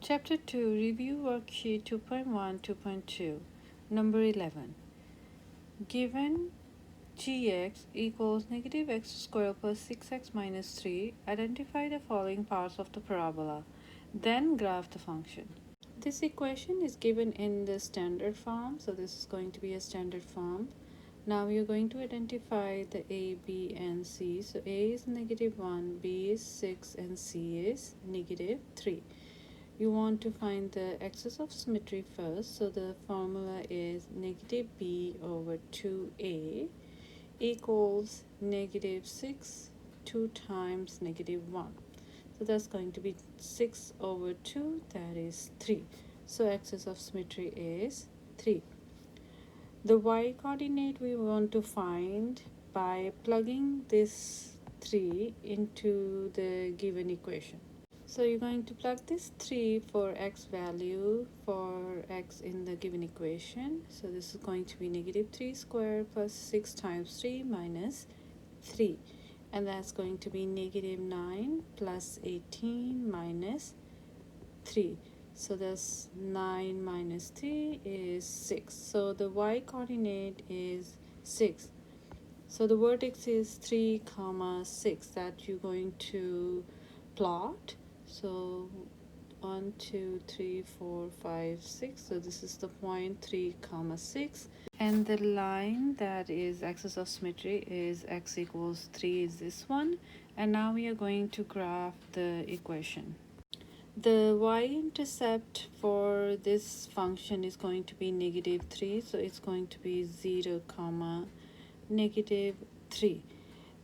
Chapter 2, Review Worksheet 2.1, 2.2, Number 11. Given gx equals negative x squared plus 6x minus 3, identify the following parts of the parabola. Then graph the function. This equation is given in the standard form, so this is going to be a standard form. Now you're going to identify the a, b, and c. So a is negative 1, b is 6, and c is negative 3. You want to find the axis of symmetry first, so the formula is negative b over 2a equals negative 6 2 times negative 1. So that's going to be 6 over 2, that is 3. So axis of symmetry is 3. The y coordinate we want to find by plugging this 3 into the given equation. So you're going to plug this 3 for x value for x in the given equation. So this is going to be negative 3 squared plus 6 times 3 minus 3. And that's going to be negative 9 plus 18 minus 3. So that's 9 minus 3 is 6. So the y coordinate is 6. So the vertex is 3 comma 6 that you're going to plot. So 1 2 3 4 5 6. So this is the point 3 comma 6, and the line that is axis of symmetry is x equals 3 is this one. And now we are going to graph the equation. The y-intercept for this function is going to be negative 3, so it's going to be 0 comma negative 3.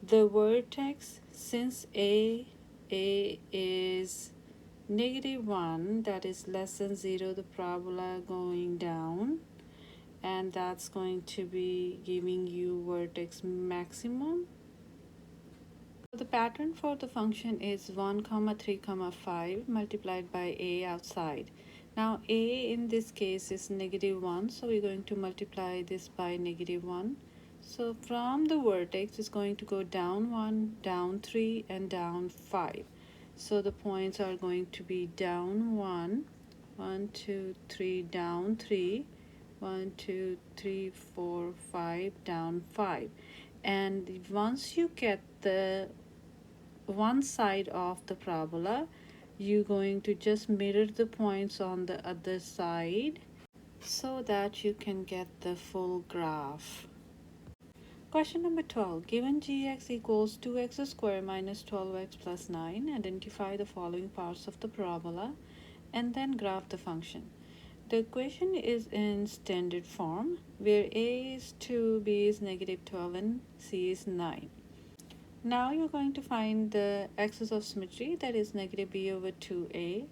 The vertex, since a is negative 1, that is less than 0, the parabola going down, and that's going to be giving you vertex maximum. The pattern for the function is 1 comma 3 comma 5 multiplied by a outside. Now a in this case is negative 1, so we're going to multiply this by negative 1. So from the vertex it's going to go down 1, down 3, and down 5. So the points are going to be down 1, 1 2 3, down 3, 1 2 3 4 5, down 5. And once you get the one side of the parabola, you're going to just mirror the points on the other side so that you can get the full graph. Question number 12. Given gx equals 2x squared minus 12x plus 9, identify the following parts of the parabola and then graph the function. The equation is in standard form where a is 2, b is negative 12, and c is 9. Now you're going to find the axis of symmetry, that is negative b over 2a.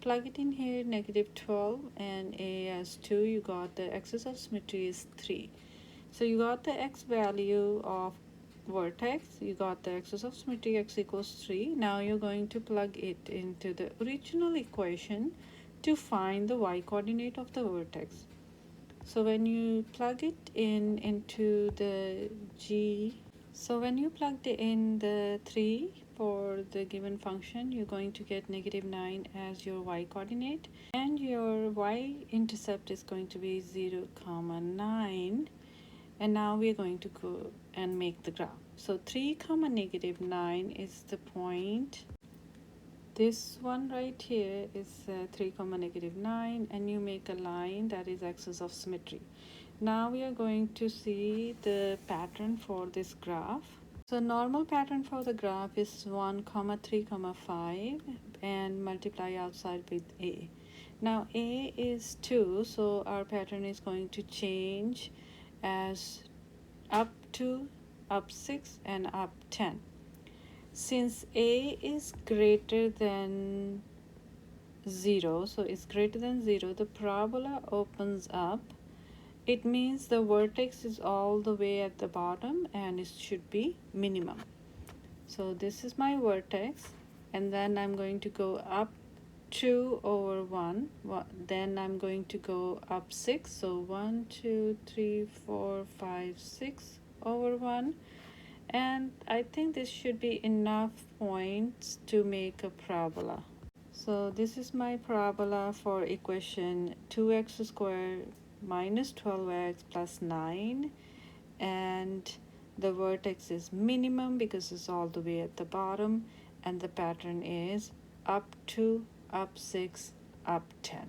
Plug it in here, negative 12 and a as 2. You got the axis of symmetry is 3. So you got the x value of vertex, you got the axis of symmetry x equals 3. Now you're going to plug it into the original equation to find the y coordinate of the vertex. So when you plug it into the when you plugged in the 3 for the given function, you're going to get negative 9 as your y coordinate, and your y-intercept is going to be 0 comma 9. And now we're going to go and make the graph. So 3 comma negative 9 is the point. This one right here is 3 comma negative 9, and you make a line that is axis of symmetry. Now we are going to see the pattern for this graph. So normal pattern for the graph is 1 comma 3 comma 5 and multiply outside with a. Now a is 2, so our pattern is going to change as up 2, up 6, and up 10. Since a is greater than 0, so it's greater than 0, the parabola opens up. It means the vertex is all the way at the bottom and it should be minimum. So this is my vertex, and then I'm going to go up 2 over 1. Then I'm going to go up 6. So 1 2 3 4 5 6 over 1. And I think this should be enough points to make a parabola. So this is my parabola for equation 2x squared minus 12x plus 9, and the vertex is minimum because it's all the way at the bottom, and the pattern is up 2, up 6, up 10.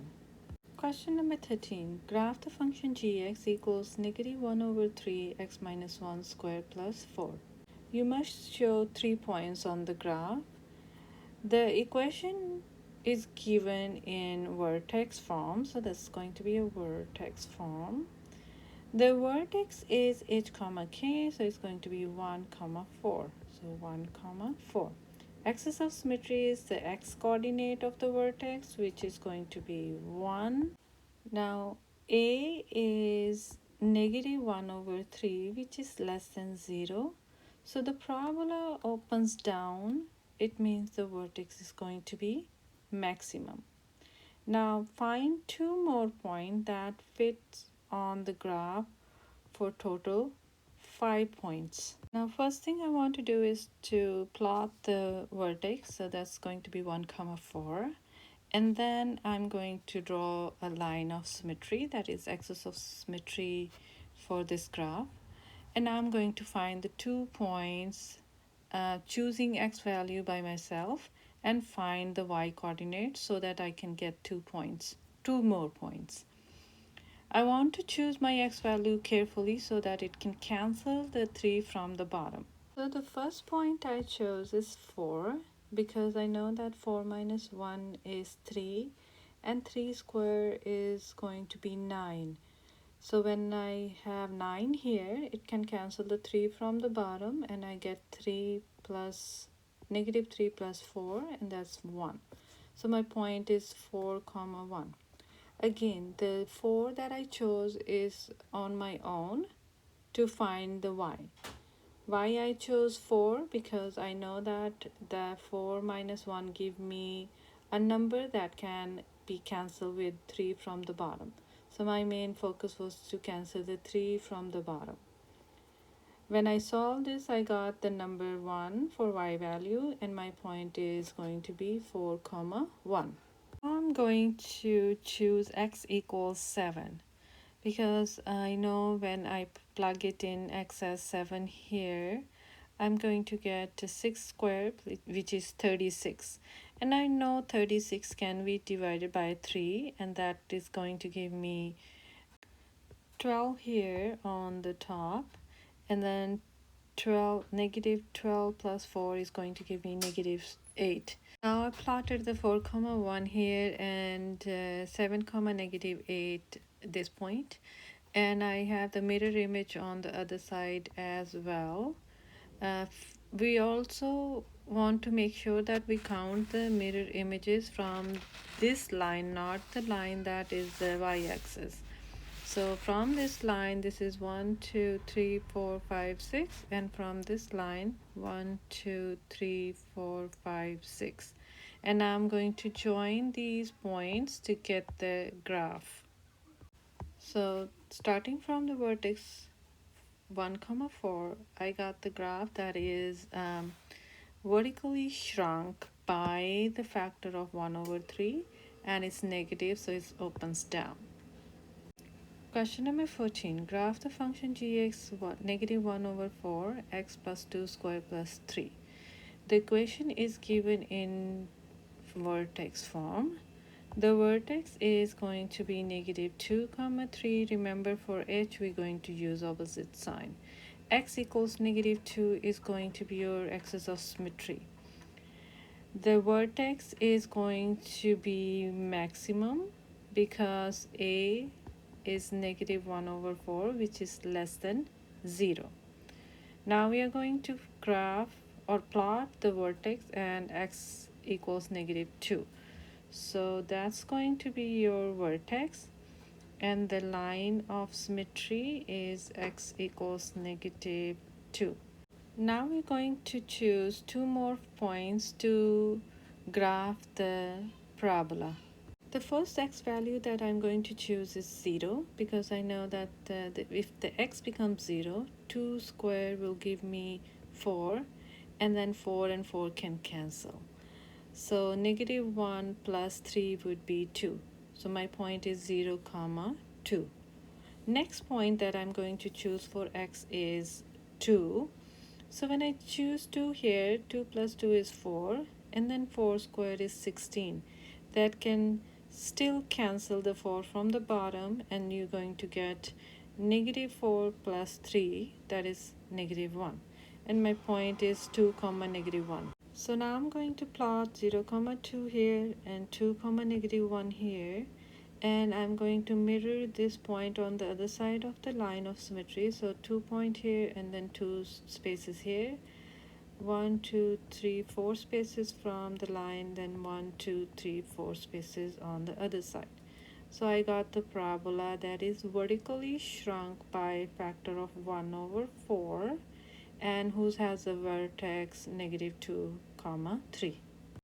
Question number 13. Graph the function gx equals negative 1 over 3 x minus 1 squared plus 4. You must show 3 points on the graph. The equation is given in vertex form, so that's going to be a vertex form. The vertex is h comma k, so it's going to be 1 comma 4. So 1 comma 4. Axis of symmetry is the x coordinate of the vertex, which is going to be 1. Now a is negative 1 over 3, which is less than 0. So the parabola opens down. It means the vertex is going to be maximum. Now find two more points that fit on the graph for total 5 points. Now first thing I want to do is to plot the vertex, so that's going to be 1 comma 4, and then I'm going to draw a line of symmetry, that is axis of symmetry for this graph, and I'm going to find the 2 points, choosing x value by myself and find the y coordinate so that I can get 2 points, 2 more points. I want to choose my x value carefully so that it can cancel the 3 from the bottom. So the first point I chose is 4 because I know that 4 minus 1 is 3 and 3 square is going to be 9. So when I have 9 here, it can cancel the 3 from the bottom and I get 3 plus negative 3 plus 4, and that's 1. So my point is 4 comma 1. Again, the 4 that I chose is on my own to find the y. Why I chose 4? Because I know that the 4 minus 1 give me a number that can be cancelled with 3 from the bottom. So my main focus was to cancel the 3 from the bottom. When I solved this, I got the number 1 for y value, and my point is going to be 4 comma 1. I'm going to choose x equals 7 because I know when I plug it in x as 7 here, I'm going to get 6 squared, which is 36. And I know 36 can be divided by 3, and that is going to give me 12 here on the top, and then 12 negative 12 plus 4 is going to give me negative 8. Now I plotted the 4 comma 1 here and 7 comma negative 8 this point, and I have the mirror image on the other side as well. We also want to make sure that we count the mirror images from this line, not the line that is the y-axis. So from this line, this is 1 2 3 4 5 6, and from this line 1 2 3 4 5 6, and I'm going to join these points to get the graph. So starting from the vertex 1 comma 4, I got the graph that is vertically shrunk by the factor of 1 over 3, and it's negative, so it opens down. Question number 14. Graph the function gx negative 1 over 4 x plus 2 squared plus 3. The equation is given in vertex form. The vertex is going to be negative 2 comma 3. Remember, for h we're going to use opposite sign. X equals negative 2 is going to be your axis of symmetry. The vertex is going to be maximum because a is negative 1 over 4, which is less than 0. Now we are going to graph or plot the vertex and x equals negative 2. So that's going to be your vertex, and the line of symmetry is x equals negative 2. Now we're going to choose 2 more points to graph the parabola. The first x value that I'm going to choose is 0 because I know that if the x becomes 0, 2 square will give me 4, and then 4 and 4 can cancel. So negative 1 plus 3 would be 2. So my point is 0, comma 2. Next point that I'm going to choose for x is 2. So when I choose 2 here, 2 plus 2 is 4, and then 4 squared is 16. That can still cancel the 4 from the bottom, and you're going to get negative 4 plus 3, that is negative 1. And my point is 2 comma negative 1. So now I'm going to plot 0 comma 2 here and 2 comma negative 1 here, and I'm going to mirror this point on the other side of the line of symmetry. So 2 point here and then 2 spaces here, 1 2 3 4 spaces from the line, then 1 2 3 4 spaces on the other side. So I got the parabola that is vertically shrunk by a factor of 1 over 4 and whose has a vertex negative 2 comma 3.